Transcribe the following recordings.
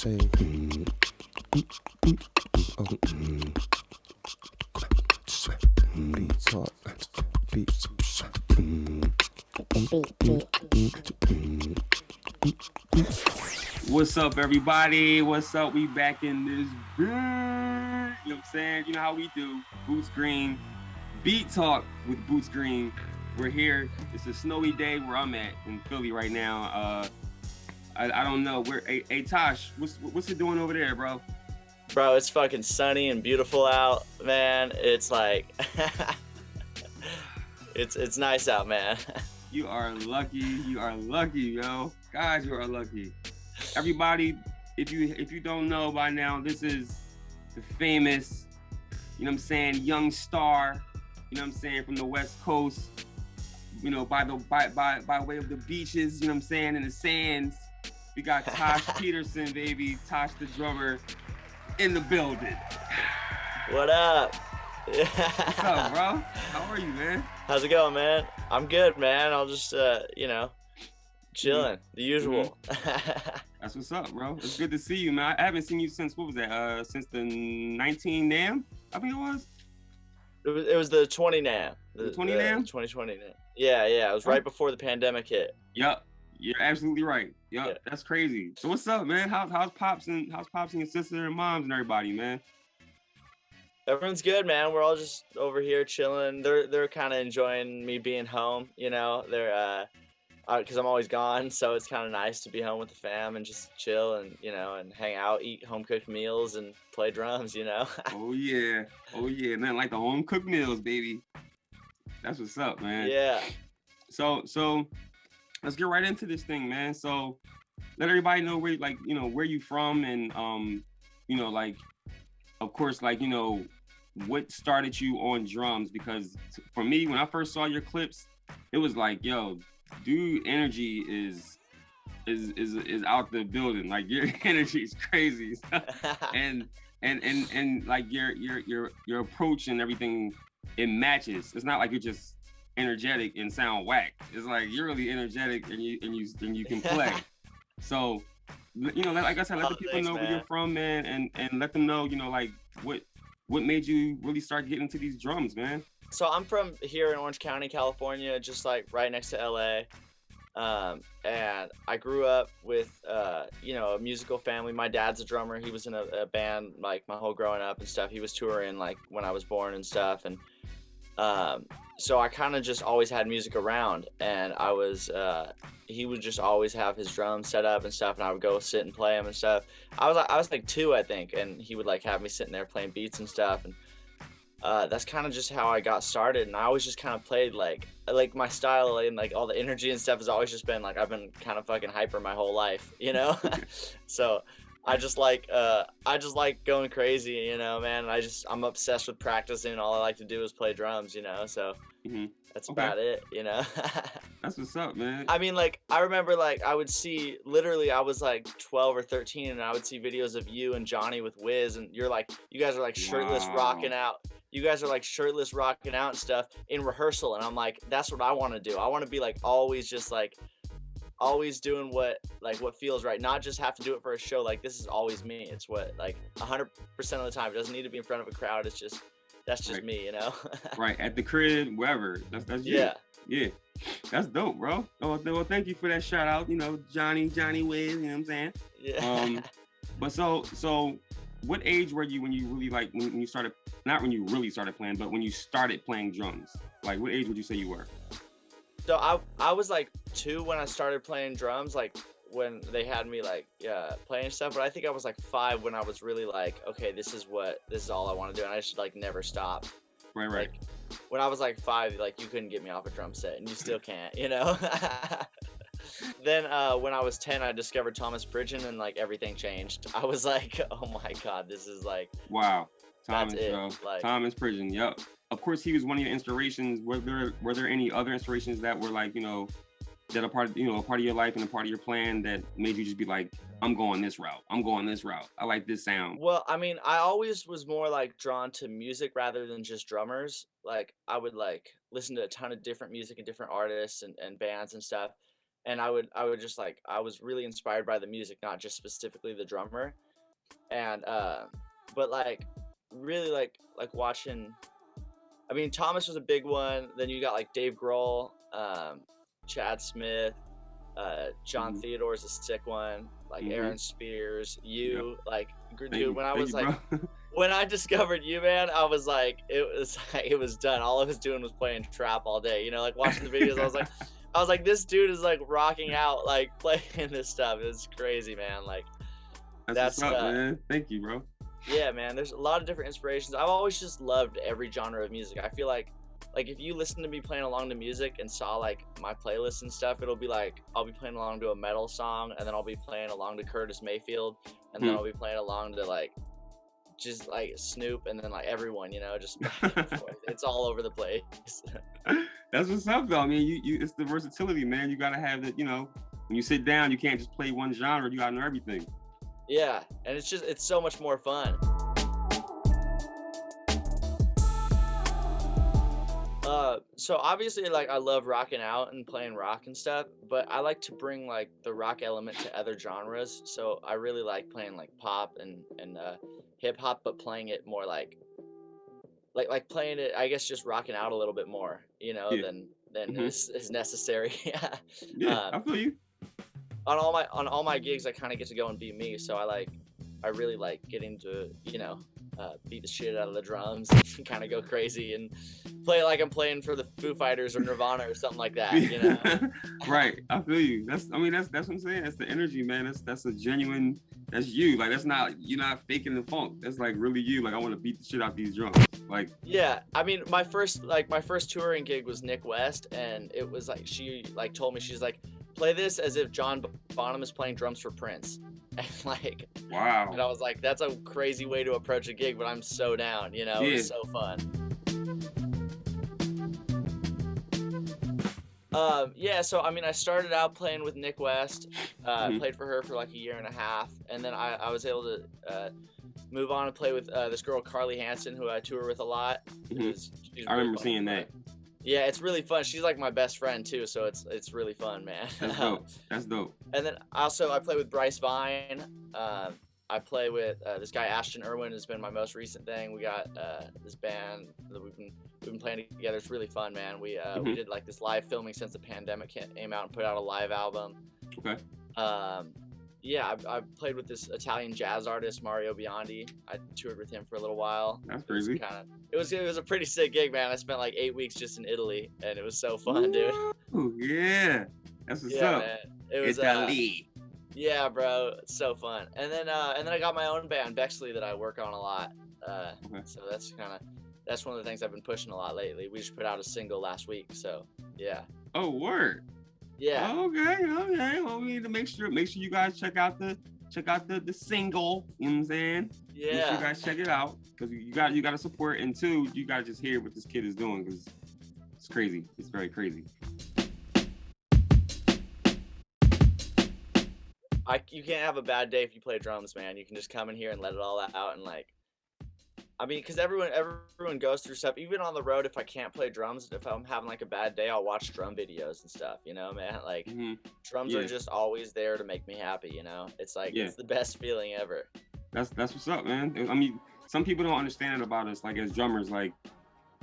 say, beat talk, beat, What's up, everybody? What's up? We back in this bitch. You know what I'm saying? You know how we do. Boots Green, Beat Talk with Boots Green. We're here. It's a snowy day where I'm at in Philly right now. I don't know. Hey Tosh, what's it doing over there, bro? Bro, it's fucking sunny and beautiful out, man. It's like it's nice out, man. You are lucky. You are lucky, yo. God, you are lucky. Everybody, if you don't know by now, this is the famous, you know what I'm saying, young star, you know what I'm saying, from the West Coast, you know, by way of the beaches, you know what I'm saying, in the sands. We got Tosh Peterson, baby, Tosh the drummer, in the building. What up? What's up, bro? How are you, man? How's it going, man? I'm good, man. I'll just, chilling, the usual. That's what's up, bro. It's good to see you, man. I haven't seen you since, what was that? Since the 19 NAMM, I think it was. It was the 20 NAMM. The 20 NAMM? 2020 NAMM. Yeah. It was right before the pandemic hit. Yep. You're absolutely right. Yep. Yeah. That's crazy. So what's up, man? How's pops and your sister and moms and everybody, man? Everyone's good, man. We're all just over here chilling. They're kind of enjoying me being home, you know. They're because I'm always gone, so it's kind of nice to be home with the fam and just chill and, you know, and hang out, eat home cooked meals and play drums, you know. Oh yeah, man, like the home cooked meals, baby. That's what's up, man. Yeah. So let's get right into this thing, man. So let everybody know where, like, you know, where you from, and you know, like, of course, like, you know, what started you on drums? Because for me, when I first saw your clips, it was like, yo, dude, energy is out the building. Like, your energy is crazy. and like your approach and everything, it matches. It's not like you're just energetic and sound whack. It's like you're really energetic and you can play. So, you know, like I said, let the people know where you're from, man, and let them know, you know, like what made you really start getting into these drums, man. So I'm from here in Orange County, California, just like right next to LA. And I grew up with, you know, a musical family. My dad's a drummer. He was in a band like my whole growing up and stuff. He was touring like when I was born and stuff. And so I kind of just always had music around, and he would just always have his drums set up and stuff, and I would go sit and play them and stuff. I was like 2, I think, and he would like have me sitting there playing beats and stuff. And that's kind of just how I got started, and I always just kind of played like my style and like all the energy and stuff has always just been like I've been kind of fucking hyper my whole life, you know. So I just like going crazy, you know, man. I'm obsessed with practicing. All I like to do is play drums, you know. So that's about it, you know. That's what's up, man. I mean, like, I remember, like, I would see, literally, I was like 12 or 13, and I would see videos of you and Johnny with Wiz, and you guys are like shirtless rocking out. You guys are like shirtless rocking out and stuff in rehearsal, and I'm like, that's what I want to do. I want to be like always just like always doing what feels right, not just have to do it for a show. Like, this is always me. It's what, like 100% of the time. It doesn't need to be in front of a crowd. It's just that's just me, you know. Right, at the crib, wherever. That's you. Yeah, that's dope, bro. Well, thank you for that shout out. You know, Johnny Wiz. You know what I'm saying? Yeah. But so what age were you when you really like when you started? Not when you really started playing, but when you started playing drums. Like, what age would you say you were? So I was like 2 when I started playing drums, like when they had me like playing stuff, but I think I was like 5 when I was really like, okay, this is all I want to do, and I should like never stop. Right. Like, when I was like 5, like you couldn't get me off a drum set, and you still can't, you know. Then when I was 10, I discovered Thomas Pridgen, and like everything changed. I was like, oh my god, this is like, wow. Thomas Pridgen, yep. Of course, he was one of your inspirations. Were there any other inspirations that were like, you know, that a part of your life and a part of your plan that made you just be like, I'm going this route. I like this sound. Well, I mean, I always was more like drawn to music rather than just drummers. Like, I would like listen to a ton of different music and different artists and bands and stuff. and I would just like, I was really inspired by the music, not just specifically the drummer. And but like really like watching, I mean, Thomas was a big one. Then you got like Dave Grohl, Chad Smith, John Mhm. Theodore is a sick one, like Mhm. Aaron Spears, Yep. you, like, Thank dude, you. when I Thank was you, like, bro. when I discovered you, man, I was like, it was like, it was done. All I was doing was playing trap all day, you know, like watching the videos. I was like, this dude is like rocking out, like playing this stuff. It's crazy, man. Like That's what's that's up, man. Thank you, bro. yeah, man. There's a lot of different inspirations. I've always just loved every genre of music. I feel like if you listen to me playing along to music and saw like my playlist and stuff, it'll be like I'll be playing along to a metal song, and then I'll be playing along to Curtis Mayfield, and then Hmm. I'll be playing along to like just like Snoop, and then like everyone, you know, just back and forth. It's all over the place. That's what's up, though. I mean, you it's the versatility, man. You gotta have it. You know, when you sit down, you can't just play one genre. You gotta know everything. Yeah, and it's so much more fun. So obviously, like I love rocking out and playing rock and stuff, but I like to bring like the rock element to other genres. So I really like playing like pop and hip hop, but playing it more like playing it, I guess, just rocking out a little bit more, you know, Yeah. than Hmm. is necessary. Yeah, um, I feel you. on all my gigs, I kind of get to go and be me. So I really like getting to, you know, beat the shit out of the drums and kind of go crazy and play like I'm playing for the Foo Fighters or Nirvana or something like that, you know? Right. I feel you. I mean, that's what I'm saying. That's the energy, man. That's a genuine. That's you. Like you're not faking the funk. That's like really you. Like I want to beat the shit out these drums. Like Yeah, I mean, my first touring gig was Nick West, and it was like she like told me, she's like, play this as if John Bonham is playing drums for Prince, and like, wow. and I was like, that's a crazy way to approach a gig, but I'm so down, you know? It Yeah. was so fun. Yeah, so I mean, I started out playing with Nick West. I Mhm. played for her for like a year and a half, and then I was able to move on and play with this girl Carly Hansen, who I tour with a lot. Mhm. She's I really remember fun. seeing that. Yeah, it's really fun. She's like my best friend too, so it's really fun, man. That's dope. That's dope. And then also I play with Bryce Vine. I play with this guy Ashton Irwin has been my most recent thing. We got this band that we've been playing together. It's really fun, man. We Mhm. did like this live filming since the pandemic came out and put out a live album. Okay. Yeah, I played with this Italian jazz artist Mario Biondi. I toured with him for a little while. That's crazy. It was a pretty sick gig, man. I spent like 8 weeks just in Italy, and it was so fun, dude. Ooh, yeah. That's what's Yeah, up. man. It was Italy. yeah, bro. It's so fun. And then I got my own band, Bexley, that I work on a lot. Okay. So that's one of the things I've been pushing a lot lately. We just put out a single last week, so yeah. Oh, word. Yeah. Okay. Well, we need to make sure you guys check out the single. You know what I'm saying? Make sure you Yeah. guys check it out because you got to support, and two, you got to just hear what this kid is doing because it's crazy. It's very crazy. You can't have a bad day if you play drums, man. You can just come in here and let it all out, and like, I mean, because everyone goes through stuff. Even on the road, if I can't play drums, if I'm having like a bad day, I'll watch drum videos and stuff. You know, man. Like, Mhm. drums Yeah. are just always there to make me happy. You know, it's like Yeah. it's the best feeling ever. That's what's up, man. I mean, some people don't understand it about us, like as drummers, like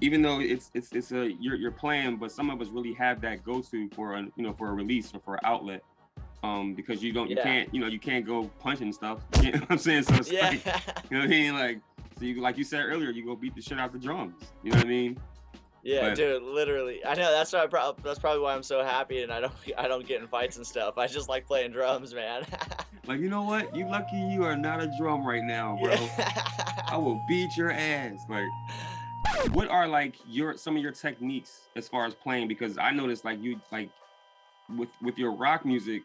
even though it's you're playing, but some of us really have that go-to for a release or for an outlet. Because you can't go punching stuff. You know what I'm saying? So it's Yeah. like, you know what I mean? Like, so you, like you said earlier, you go beat the shit out the drums. You know what I mean? Yeah, But- dude, literally. I know that's why that's probably why I'm so happy, and I don't get in fights and stuff. I just like playing drums, man. Like, you know what? You lucky you are not a drum right now, bro. I will beat your ass. Like, what are like some of your techniques as far as playing? Because I noticed like you like with your rock music,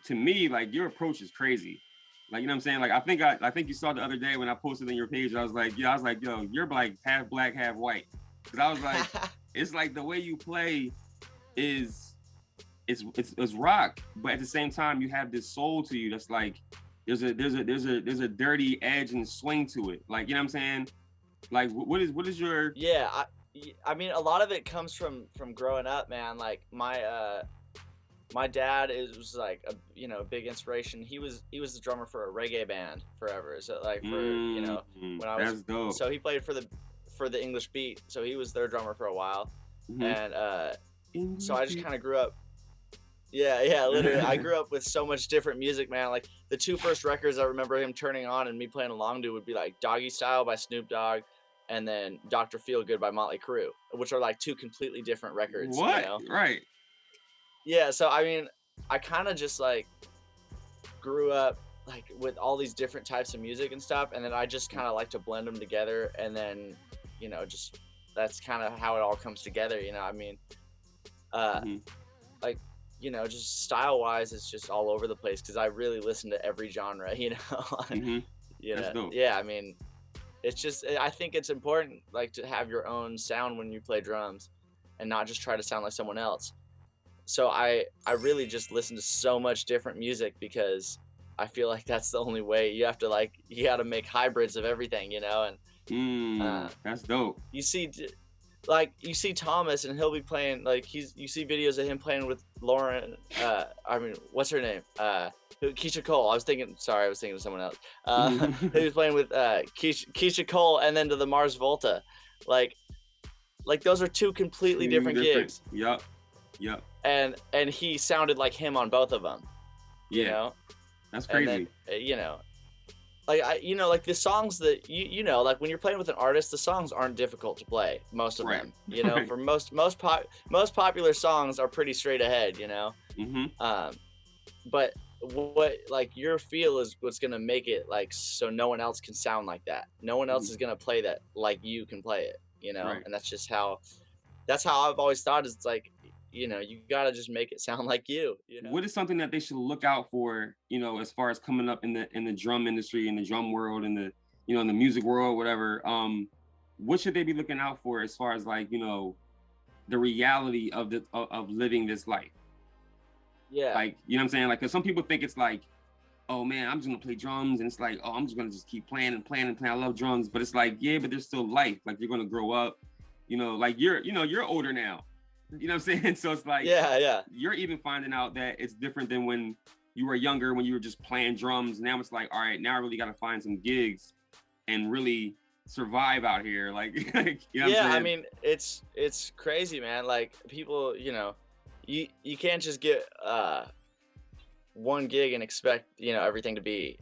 to me, like your approach is crazy. Like, you know what I'm saying? Like, I think you saw the other day when I posted on your page, I was like, yo, you're like half black, half white. Cause I was like, it's like the way you play is it's rock, but at the same time you have this soul to you that's like there's a dirty edge and swing to it. Like, you know what I'm saying? Like, what is your Yeah, I mean, a lot of it comes from growing up, man. Like my dad was like a big inspiration. He was the drummer for a reggae band forever. So like for when I was that's dope. so he played for the English Beat. So he was their drummer for a while, and so I just kind of grew up. Yeah, literally. I grew up with so much different music, man. Like the two first records I remember him turning on and me playing along to would be like Doggy Style by Snoop Dogg, and then Dr. Feelgood by Motley Crue, which are like two completely different records. What? You know? Right. Yeah, so I mean, I kind of just like grew up like with all these different types of music and stuff, and then I just kind of like to blend them together, and then just that's kind of how it all comes together. I mean, like just style wise, it's just all over the place because I really listen to every genre. That's dope. Yeah, I mean, it's just I think it's important like to have your own sound when you play drums, and not just try to sound like someone else. So I really just listen to so much different music because I feel like that's the only way. You have to make hybrids of everything, and that's dope. You see Thomas, and he'll be playing like you see videos of him playing with Lauren. What's her name? Keisha Cole. I was thinking of someone else. He was playing with Keisha Cole, and then to the Mars Volta, like those are two completely different gigs. Yep. And he sounded like him on both of them. That's crazy. And then, like the songs that like when you're playing with an artist, the songs aren't difficult to play. Most of them, Right. for most popular songs are pretty straight ahead. But what like your feel is what's gonna make it like so no one else can sound like that. No one else is gonna play that like you can play it. Right. And that's just how I've always thought. Is it's like you gotta just make it sound like you. What is something that they should look out for, as far as coming up in the drum industry, in the drum world, in the in the music world, whatever? What should they be looking out for as far as like the reality of living this life? Yeah. Like what I'm saying? Like, cause some people think it's like, oh man, I'm just gonna play drums, and it's like, oh, I'm just gonna just keep playing and playing and playing. I love drums, but it's like, yeah, but there's still life. Like you're gonna grow up, like you're older now. You know what I'm saying? So it's like, yeah. You're even finding out that it's different than when you were younger, when you were just playing drums. Now it's like, all right, now I really got to find some gigs and really survive out here. Like, you know what I'm saying? I mean, it's crazy, man. Like people, you can't just get one gig and expect, everything to be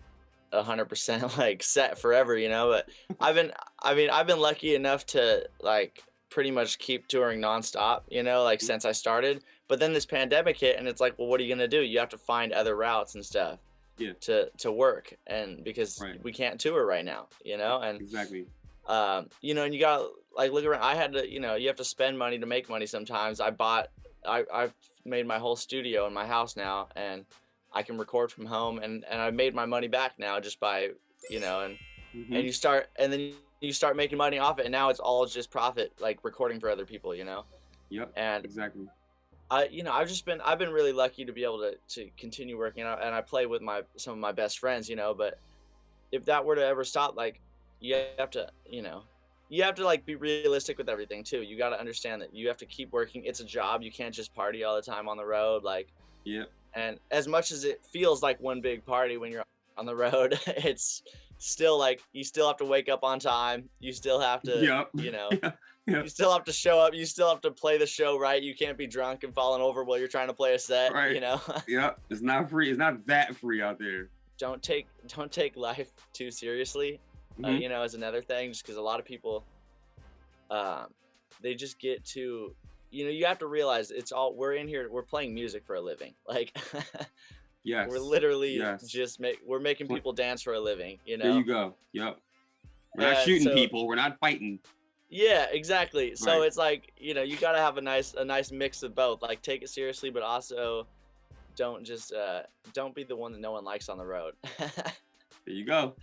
100% like set forever, but I've been lucky enough to like pretty much keep touring nonstop, like since I started. But then this pandemic hit, and it's like, well, what are you gonna do? You have to find other routes and stuff to work, and because we can't tour right now, and exactly. And you gotta like look around. I had to, you have to spend money to make money sometimes. I've made my whole studio in my house now, and I can record from home, and I made my money back now just by and you start making money off it, and now it's all just profit, like recording for other people, Yep. And exactly. I've been really lucky to be able to continue working out, and I play with some of my best friends, but if that were to ever stop, like you have to like be realistic with everything too. You got to understand that you have to keep working. It's a job. You can't just party all the time on the road. Like, and as much as it feels like one big party when you're on the road, it's still like you still have to wake up on time. You still have to, you still have to show up. You still have to play the show right. You can't be drunk and falling over while you're trying to play a set. Right. It's not free. It's not that free out there. Don't take life too seriously. Is another thing, just because a lot of people, they just get too, you have to realize we're in here, we're playing music for a living. Like, yes, we're literally we're making people dance for a living, There you go. Yep. We're not shooting people. We're not fighting. Yeah, exactly. Right. So it's like, you gotta have a nice mix of both. Like, take it seriously, but also don't just, don't be the one that no one likes on the road. There you go.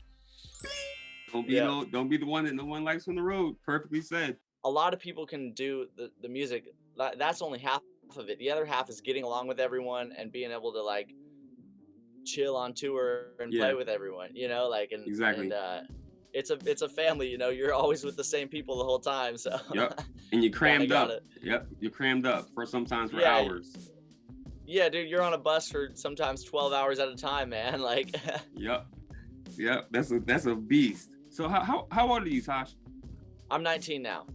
Don't be the one that no one likes on the road. Perfectly said. A lot of people can do the music. That's only half of it. The other half is getting along with everyone and being able to like chill on tour and play with everyone, Exactly. And it's a family, you're always with the same people the whole time. So Yep. And you're crammed up. Yep. You're crammed up sometimes for hours. Yeah, dude, you're on a bus for sometimes 12 hours at a time, man. Like, Yep. That's a beast. So how old are you, Tosh? I'm 19 now.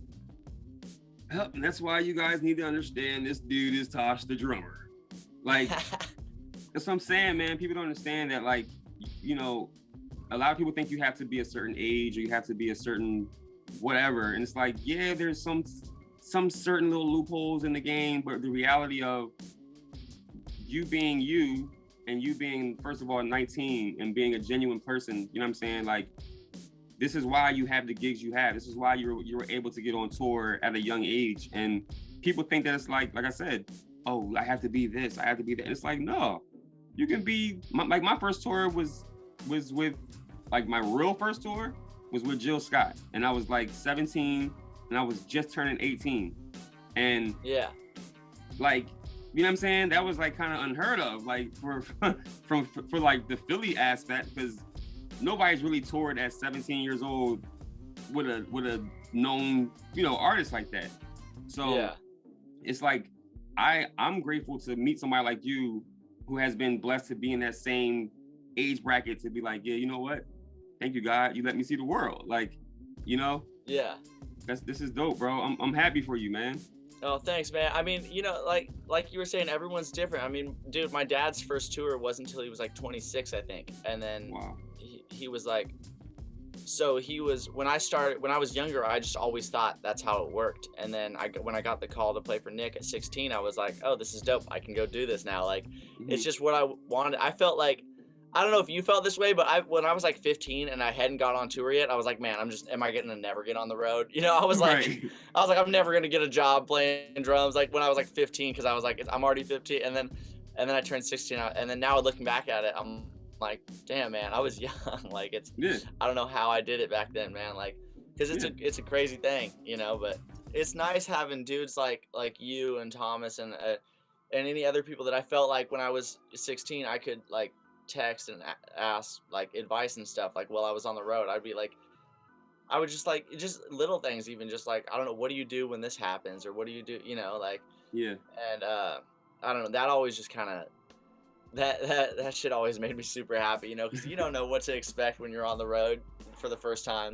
Yep, and that's why you guys need to understand this dude is Tosh the drummer. Like, that's what I'm saying, man. People don't understand that, like, you know, a lot of people think you have to be a certain age or you have to be a certain whatever. And it's like, yeah, there's some certain little loopholes in the game, but the reality of you being you and you being, first of all, 19 and being a genuine person, you know what I'm saying? Like, this is why you have the gigs you have. This is why you were able to get on tour at a young age. And people think that it's like I said, oh, I have to be this, I have to be that. And it's like, no, you can be, my first tour was with, like, my real first tour was with Jill Scott. And I was like 17 and I was just turning 18. And yeah, like, you know what I'm saying? That was like kind of unheard of, like for like the Philly aspect, because nobody's really toured at 17 years old with a known, you know, artist like that. So yeah, it's like I'm grateful to meet somebody like you who has been blessed to be in that same age bracket, to be like, yeah, you know what? Thank you, God. You let me see the world. Like, you know? yeah. This is dope, bro. I'm happy for you, man. Oh, thanks, man. I mean, you know, like you were saying, everyone's different. I mean, dude, my dad's first tour wasn't until he was like 26, I think. And then Wow. he was like, so he was, when I was younger, I just always thought that's how it worked. And then when I got the call to play for Nick at 16, I was like, oh, this is dope. I can go do this now. Like, it's just what I wanted. I felt like, I don't know if you felt this way, but when I was like 15 and I hadn't got on tour yet, I was like, man, am I going to never get on the road? You know, I was like, Right. I'm never going to get a job playing drums. Like when I was like 15, cause I was like, I'm already 15. And then I turned 16 and then now looking back at it, I'm like, damn, man, I was young. Like I don't know how I did it back then, man. Like, cause it's a crazy thing, you know, but it's nice having dudes like you and Thomas and any other people that I felt like when I was 16, I could like text and ask like advice and stuff. Like while I was on the road, I would just like, just little things, even just like, I don't know, what do you do when this happens, or what do you do, you know, like, Yeah. and I don't know, that always just kind of that shit always made me super happy, you know, because you don't know what to expect when you're on the road for the first time.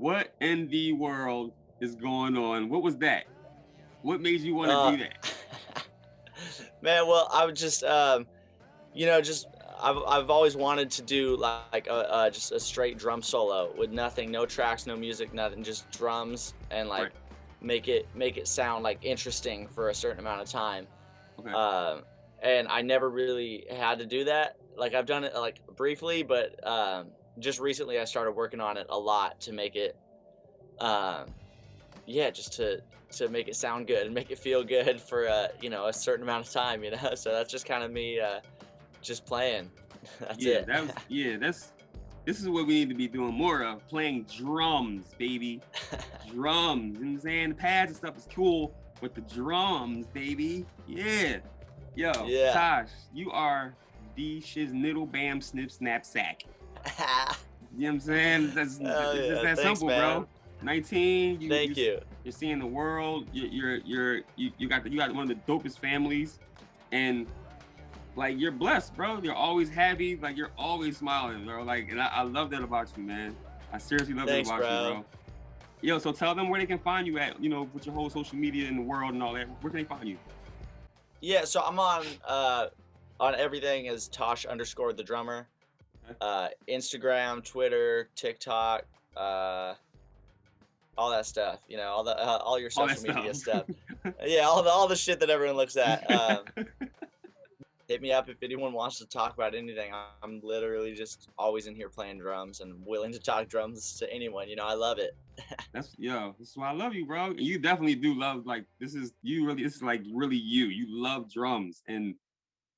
What in the world is going on? What was that? What made you want to do that? Man, well, I would just, just I've always wanted to do like just a straight drum solo with nothing, no tracks, no music, nothing, just drums, and like Right. make it sound like interesting for a certain amount of time. Okay. And I never really had to do that. Like I've done it like briefly, but just recently I started working on it a lot to make it, um, yeah, just to make it sound good and make it feel good for a certain amount of time. So that's just kind of me just playing. That's Yeah, it. this is what we need to be doing more of, playing drums, baby. Drums. You know what I'm saying? The pads and stuff is cool, but the drums, baby. Yeah. Yo, Yeah. Tosh, you are the shiznittle bam snip snap sack. You know what I'm saying? It's Hell just yeah. that Thanks, simple, man. bro. 19, Thank you. you're seeing the world. You got one of the dopest families, and like you're blessed, bro. You're always happy, like you're always smiling, bro. Like, and I love that about you, man. I seriously love Thanks, that about bro. you, bro. Yo, so tell them where they can find you at, with your whole social media in the world and all that. Where can they find you? Yeah, so I'm on everything as Tosh_the drummer. Instagram, Twitter, TikTok, all that stuff. All your All that social media stuff. stuff. Yeah, all the shit that everyone looks at. Hit me up if anyone wants to talk about anything. I'm literally just always in here playing drums and willing to talk drums to anyone. I love it. This is why I love you, bro. And you definitely do love, like, this is like really you. You love drums, and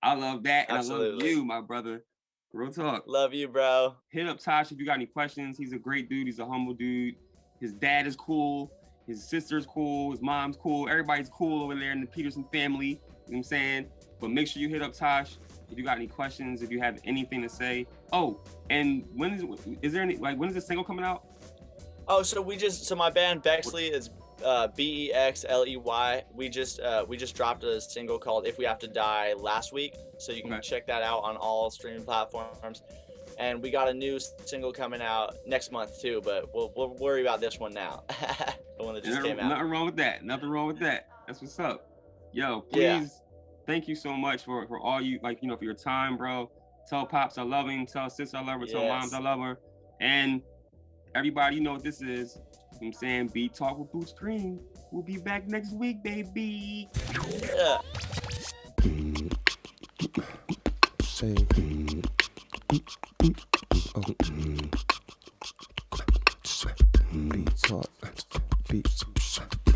I love that, and I love Absolutely. you, my brother. Real talk. Love you, bro. Hit up Tosh if you got any questions. He's a great dude. He's a humble dude. His dad is cool. His sister's cool. His mom's cool. Everybody's cool over there in the Peterson family. You know what I'm saying? But make sure you hit up Tosh if you got any questions, if you have anything to say. Oh, and when is the single coming out? Oh, so my band Bexley is BEXLEY. We just dropped a single called If We Have to Die last week, so you can check that out on all streaming platforms. And we got a new single coming out next month too, but we'll worry about this one now. The one that just came out. Nothing wrong with that. Nothing wrong with that. That's what's up. Yo, please, thank you so much for all you, for your time, bro. Tell Pops I love him. Tell Sis I love her. Tell Moms I love her. And everybody, you know what this is. You know what I'm saying? Beat Talk with Boots Cream. We'll be back next week, baby. Yeah. Say, beat talk, beat talk, beat